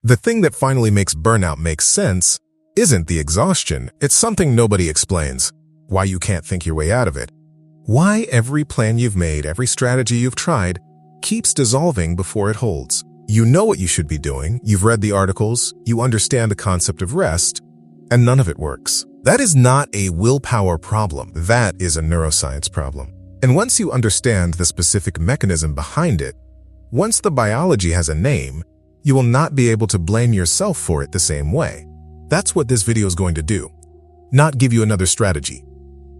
The thing that finally makes burnout make sense isn't the exhaustion, it's something nobody explains. Why you can't think your way out of it. Why every plan you've made, every strategy you've tried, keeps dissolving before it holds. You know what you should be doing, you've read the articles, you understand the concept of rest, and none of it works. That is not a willpower problem, that is a neuroscience problem. And once you understand the specific mechanism behind it, once the biology has a name, you will not be able to blame yourself for it the same way. That's what this video is going to do. Not give you another strategy.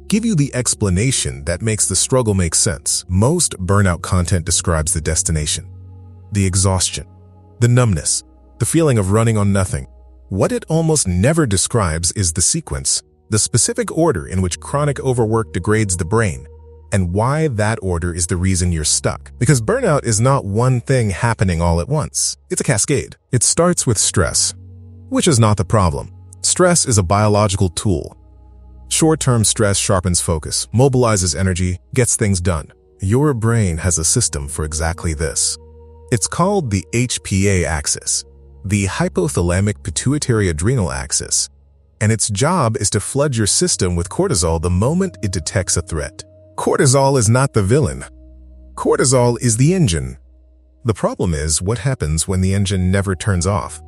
Give you the explanation that makes the struggle make sense. Most burnout content describes the destination, the exhaustion, the numbness, the feeling of running on nothing. What it almost never describes is the sequence, the specific order in which chronic overwork degrades the brain, and why that order is the reason you're stuck. Because burnout is not one thing happening all at once. It's a cascade. It starts with stress, which is not the problem. Stress is a biological tool. Short-term stress sharpens focus, mobilizes energy, gets things done. Your brain has a system for exactly this. It's called the HPA axis, the hypothalamic pituitary adrenal axis, and its job is to flood your system with cortisol the moment it detects a threat. Cortisol is not the villain. Cortisol is the engine. The problem is what happens when the engine never turns off.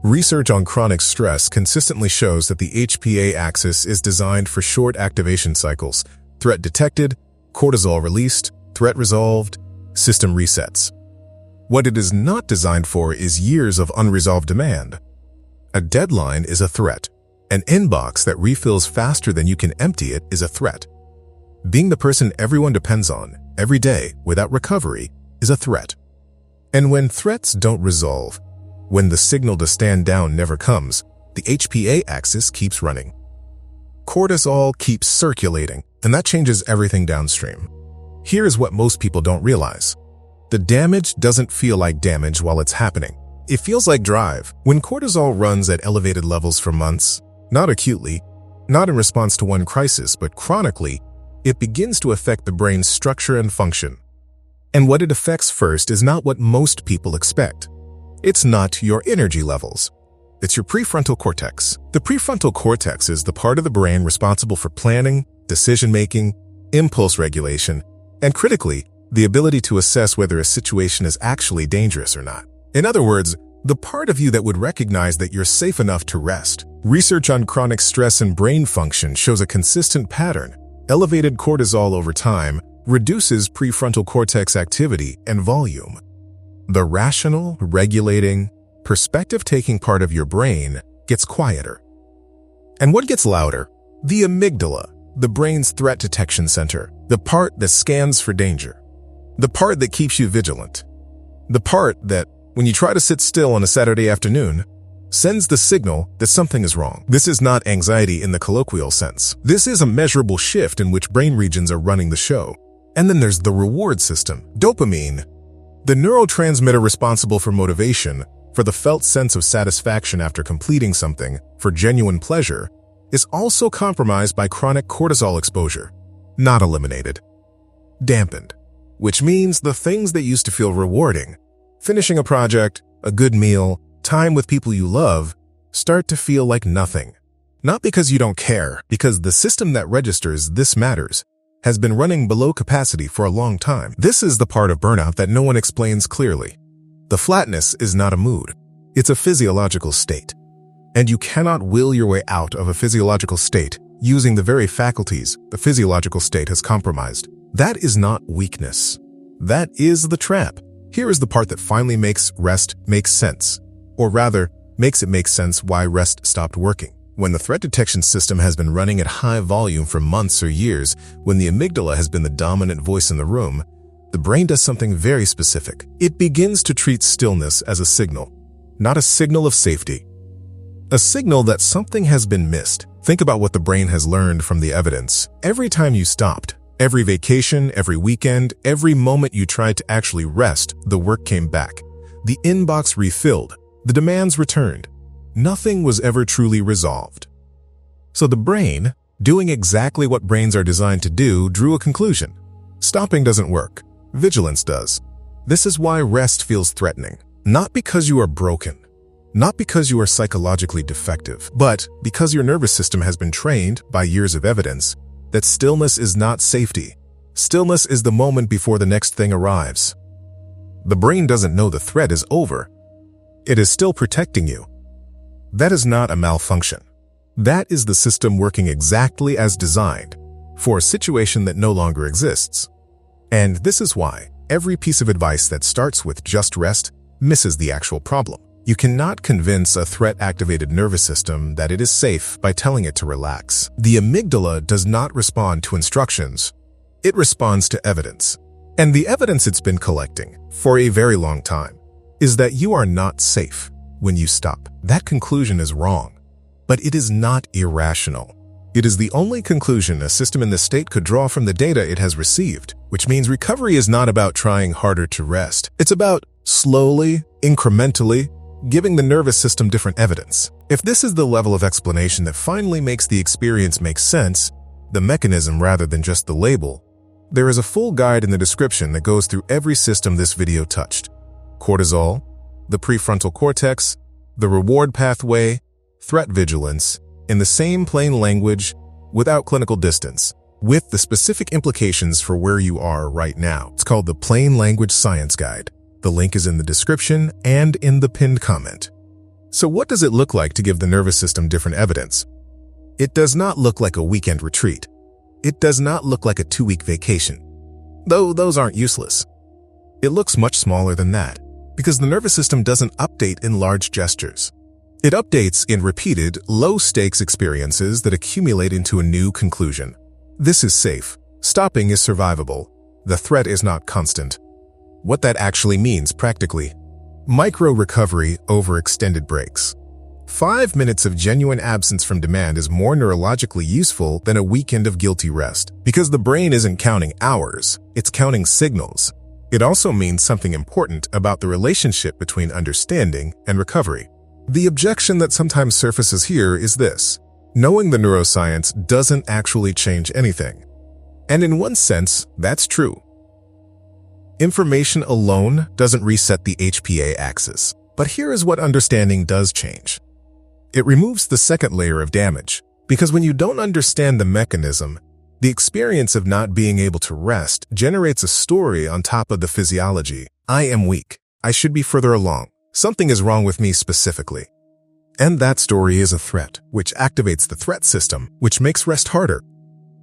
Research on chronic stress consistently shows that the HPA axis is designed for short activation cycles. Threat detected, cortisol released, threat resolved, system resets. What it is not designed for is years of unresolved demand. A deadline is a threat. An inbox that refills faster than you can empty it is a threat. Being the person everyone depends on every day without recovery is a threat. And when threats don't resolve, when the signal to stand down never comes, the HPA axis keeps running. Cortisol keeps circulating, and that changes everything downstream. Here's what most people don't realize. The damage doesn't feel like damage while it's happening. It feels like drive. When cortisol runs at elevated levels for months, not acutely, not in response to one crisis, but chronically, it begins to affect the brain's structure and function. And what it affects first is not what most people expect. It's not your energy levels. It's your prefrontal cortex. The prefrontal cortex is the part of the brain responsible for planning, decision-making, impulse regulation, and critically, the ability to assess whether a situation is actually dangerous or not. In other words, the part of you that would recognize that you're safe enough to rest. Research on chronic stress and brain function shows a consistent pattern. Elevated cortisol over time reduces prefrontal cortex activity and volume. The rational, regulating, perspective-taking part of your brain gets quieter. And what gets louder? The amygdala, the brain's threat detection center, the part that scans for danger, the part that keeps you vigilant, the part that, when you try to sit still on a Saturday afternoon, sends the signal that something is wrong. This is not anxiety in the colloquial sense. This is a measurable shift in which brain regions are running the show. And then there's the reward system, dopamine, the neurotransmitter responsible for motivation, for the felt sense of satisfaction after completing something, for genuine pleasure, is also compromised by chronic cortisol exposure, not eliminated. Dampened, which means the things that used to feel rewarding, finishing a project, a good meal, time with people you love, start to feel like nothing. Not because you don't care, because the system that registers this matters has been running below capacity for a long time. This is the part of burnout that no one explains clearly. The flatness is not a mood. It's a physiological state. And you cannot will your way out of a physiological state using the very faculties the physiological state has compromised. That is not weakness. That is the trap. Here is the part that finally makes rest make sense. Or rather, makes it make sense why rest stopped working. When the threat detection system has been running at high volume for months or years, when the amygdala has been the dominant voice in the room, the brain does something very specific. It begins to treat stillness as a signal, not a signal of safety. A signal that something has been missed. Think about what the brain has learned from the evidence. Every time you stopped, every vacation, every weekend, every moment you tried to actually rest, the work came back. The inbox refilled. The demands returned. Nothing was ever truly resolved. So the brain, doing exactly what brains are designed to do, drew a conclusion. Stopping doesn't work. Vigilance does. This is why rest feels threatening. Not because you are broken, Not because you are psychologically defective, but because your nervous system has been trained, by years of evidence, that stillness is not safety. Stillness is the moment before the next thing arrives. The brain doesn't know the threat is over. It is still protecting you. That is not a malfunction. That is the system working exactly as designed for a situation that no longer exists. And this is why every piece of advice that starts with just rest misses the actual problem. You cannot convince a threat-activated nervous system that it is safe by telling it to relax. The amygdala does not respond to instructions. It responds to evidence. And the evidence it's been collecting for a very long time is that you are not safe when you stop. That conclusion is wrong, but it is not irrational. It is the only conclusion a system in this state could draw from the data it has received, which means recovery is not about trying harder to rest. It's about slowly, incrementally, giving the nervous system different evidence. If this is the level of explanation that finally makes the experience make sense, the mechanism rather than just the label, there is a full guide in the description that goes through every system this video touched. Cortisol, the prefrontal cortex, the reward pathway, threat vigilance, in the same plain language, without clinical distance, with the specific implications for where you are right now. It's called the Plain Language Science Guide. The link is in the description and in the pinned comment. So what does it look like to give the nervous system different evidence? It does not look like a weekend retreat. It does not look like a 2-week vacation, though those aren't useless. It looks much smaller than that, because the nervous system doesn't update in large gestures. It updates in repeated, low-stakes experiences that accumulate into a new conclusion. This is safe. Stopping is survivable. The threat is not constant. What that actually means practically: micro-recovery over extended breaks. 5 minutes of genuine absence from demand is more neurologically useful than a weekend of guilty rest, because the brain isn't counting hours, it's counting signals. It also means something important about the relationship between understanding and recovery. The objection that sometimes surfaces here is this: knowing the neuroscience doesn't actually change anything. And in one sense, that's true. Information alone doesn't reset the HPA axis. But here is what understanding does change. It removes the second layer of damage, because when you don't understand the mechanism, the experience of not being able to rest generates a story on top of the physiology. I am weak. I should be further along. Something is wrong with me specifically. And that story is a threat, which activates the threat system, which makes rest harder,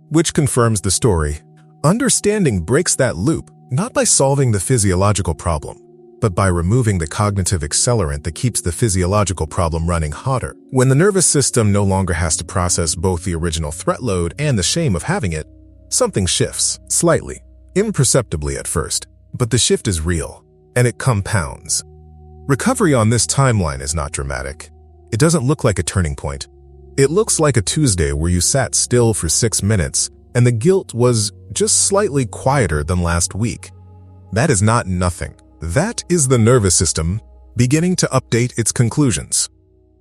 which confirms the story. Understanding breaks that loop, not by solving the physiological problem, but by removing the cognitive accelerant that keeps the physiological problem running hotter. When the nervous system no longer has to process both the original threat load and the shame of having it, something shifts, slightly, imperceptibly at first. But the shift is real, and it compounds. Recovery on this timeline is not dramatic. It doesn't look like a turning point. It looks like a Tuesday where you sat still for 6 minutes, and the guilt was just slightly quieter than last week. That is not nothing. That is the nervous system beginning to update its conclusions.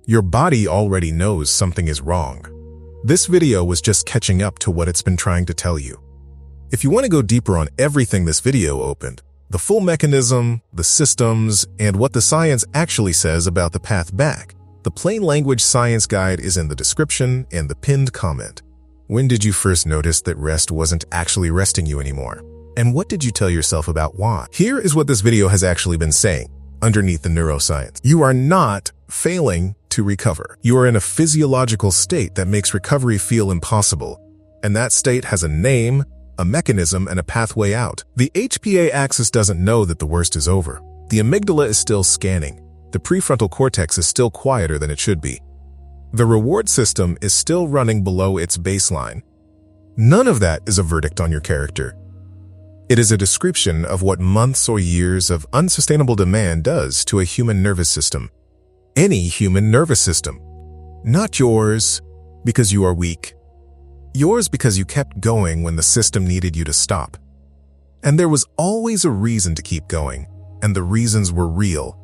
Your body already knows something is wrong. This video was just catching up to what it's been trying to tell you. If you want to go deeper on everything this video opened, the full mechanism, the systems, and what the science actually says about the path back, the Plain Language Science Guide is in the description and the pinned comment. When did you first notice that rest wasn't actually resting you anymore? And what did you tell yourself about why? Here is what this video has actually been saying underneath the neuroscience. You are not failing to recover. You are in a physiological state that makes recovery feel impossible. And that state has a name, a mechanism, and a pathway out. The HPA axis doesn't know that the worst is over. The amygdala is still scanning. The prefrontal cortex is still quieter than it should be. The reward system is still running below its baseline. None of that is a verdict on your character. It is a description of what months or years of unsustainable demand does to a human nervous system. Any human nervous system. Not yours because you are weak. Yours because you kept going when the system needed you to stop. And there was always a reason to keep going, and the reasons were real.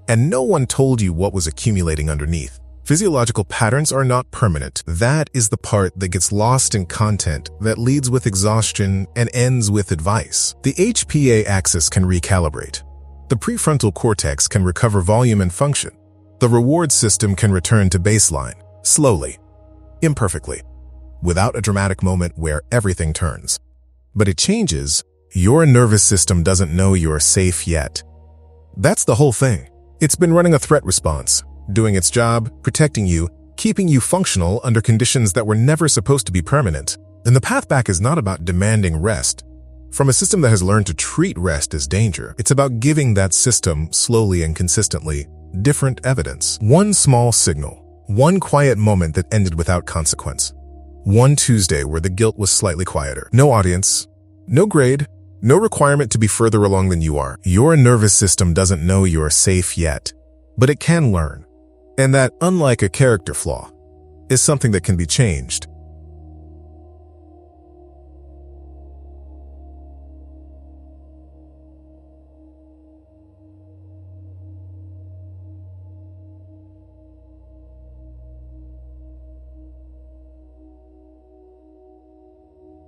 And no one told you what was accumulating underneath. Physiological patterns are not permanent. That is the part that gets lost in content that leads with exhaustion and ends with advice. The HPA axis can recalibrate. The prefrontal cortex can recover volume and function. The reward system can return to baseline, slowly, imperfectly, without a dramatic moment where everything turns. But it changes. Your nervous system doesn't know you're safe yet. That's the whole thing. It's been running a threat response, doing its job, protecting you, keeping you functional under conditions that were never supposed to be permanent. And the path back is not about demanding rest from a system that has learned to treat rest as danger. It's about giving that system, slowly and consistently, different evidence. One small signal, one quiet moment that ended without consequence. One Tuesday where the guilt was slightly quieter. No audience, no grade, no requirement to be further along than you are. Your nervous system doesn't know you're safe yet, but it can learn. And that, unlike a character flaw, is something that can be changed.